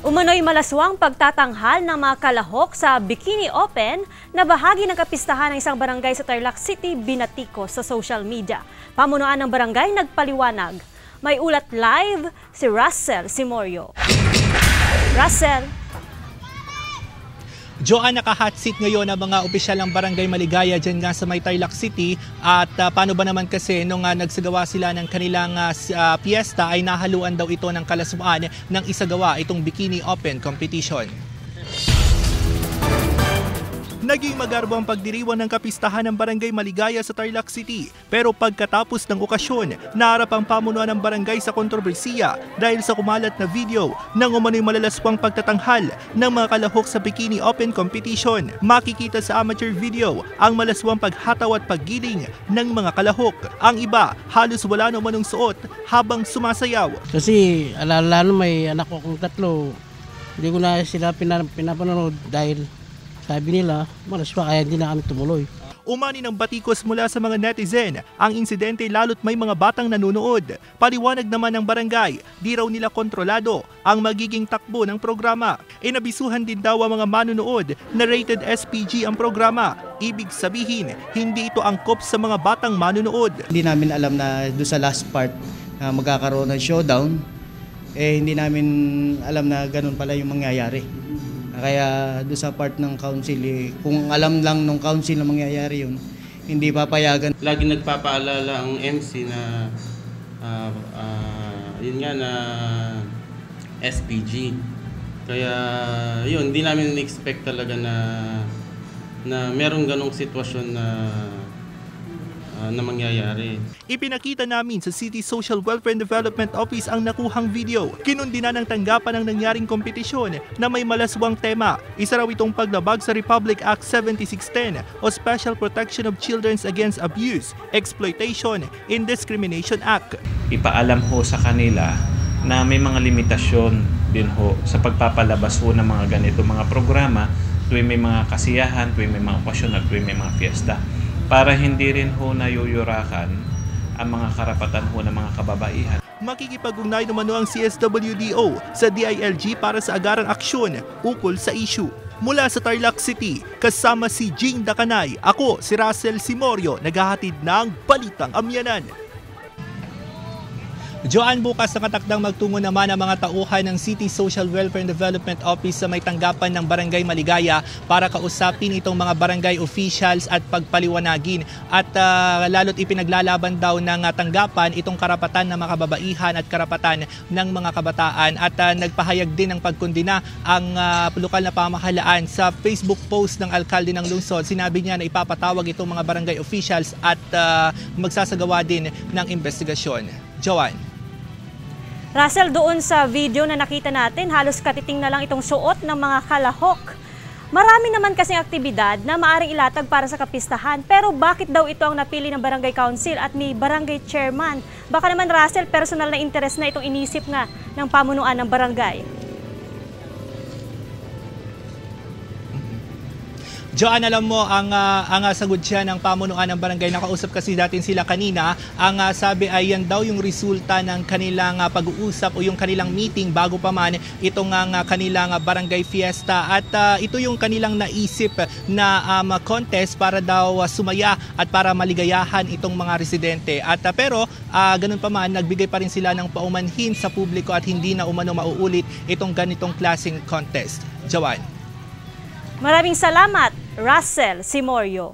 Umano'y malaswang pagtatanghal ng mga kalahok sa Bikini Open na bahagi ng kapistahan ng isang barangay sa Tarlac City, binatikos sa social media. Pamunuan ng barangay nagpaliwanag. May ulat live si Russell Simorio. Russell. Joanne, naka-hot seat ngayon ang mga opisyal ng Barangay Maligaya dyan nga sa may Tarlac City. At paano ba naman kasi nung nagsagawa sila ng kanilang piyesta ay nahaluan daw ito ng kalaswaan ng isagawa itong Bikini Open competition. Naging magarbo ang pagdiriwang ng kapistahan ng Barangay Maligaya sa Tarlac City. Pero pagkatapos ng okasyon, naharap ang pamunuan ng barangay sa kontrobersiya dahil sa kumalat na video ng umano'y malalaswang pagtatanghal ng mga kalahok sa Bikini Open competition. Makikita sa amateur video ang malaswang paghataw at paggiling ng mga kalahok. Ang iba, halos wala na umanong suot habang sumasayaw. Kasi lalo may anak ko kong tatlo, hindi ko na sila pinapanood dahil sabi nila, malaswa kaya hindi na kami tumuloy. Umani ng batikos mula sa mga netizen ang insidente lalo't may mga batang nanonood. Paliwanag naman ng barangay, di raw nila kontrolado ang magiging takbo ng programa. Inabisuhan din daw ang mga manonood na rated SPG ang programa. Ibig sabihin, hindi ito angkop sa mga batang manonood. Hindi namin alam na doon sa last part na magkakaroon ng showdown, hindi namin alam na ganun pala yung mangyayari. Kaya doon sa part ng council, kung alam lang ng council na mangyayari yun, hindi papayagan. Lagi nagpapaalala ang MC na yun nga na SPG. Kaya yun, hindi namin expect talaga na merong ganong sitwasyon na mangyayari. Ipinakita namin sa City Social Welfare and Development Office ang nakuhang video. Kinundina ng tanggapan ng nangyaring kompetisyon na may malaswang tema. Isa raw itong paglabag sa Republic Act 7610 o Special Protection of Children Against Abuse, Exploitation, and Discrimination Act. Ipaalam ho sa kanila na may mga limitasyon din ho sa pagpapalabas ho ng mga ganito mga programa tuwing may mga kasiyahan, tuwing may mga okasyon at tuwing may mga fiesta, para hindi rin ho nayuyurakan ang mga karapatan ho ng mga kababaihan. Makikipag-ugnay naman ang CSWDO sa DILG para sa agarang aksyon ukol sa issue. Mula sa Tarlac City, kasama si Jing Dakanay, ako si Russell Simorio, naghahatid ng Balitang Amyanan. Joanne, bukas nakatakdang magtungo naman ang mga tauhan ng City Social Welfare and Development Office sa may tanggapan ng Barangay Maligaya para kausapin itong mga barangay officials at pagpaliwanagin. At lalo't ipinaglalaban daw ng tanggapan itong karapatan ng mga kababaihan at karapatan ng mga kabataan. At nagpahayag din ng pagkondina ang lokal na pamahalaan sa Facebook post ng alkalde ng lungsod. Sinabi niya na ipapatawag itong mga barangay officials at magsasagawa din ng investigasyon. Joanne. Russell, doon sa video na nakita natin, halos katiting na lang itong suot ng mga kalahok. Marami naman kasing aktibidad na maaring ilatag para sa kapistahan. Pero bakit daw ito ang napili ng Barangay Council at ni Barangay Chairman? Baka naman, Russell, personal na interest na itong inisip nga ng pamunuan ng barangay. Joanne, alam mo, ang sagot siya ng pamunuan ng barangay, nakausap kasi natin sila kanina, ang sabi ay yan daw yung resulta ng kanilang pag-uusap o yung kanilang meeting bago pa man itong kanilang barangay fiesta. At ito yung kanilang naisip na contest para daw sumaya at para maligayahan itong mga residente. At pero ganun pa man, nagbigay pa rin sila ng paumanhin sa publiko at hindi na umano mauulit itong ganitong klaseng contest. Joanne. Maraming salamat, Russell Simorio.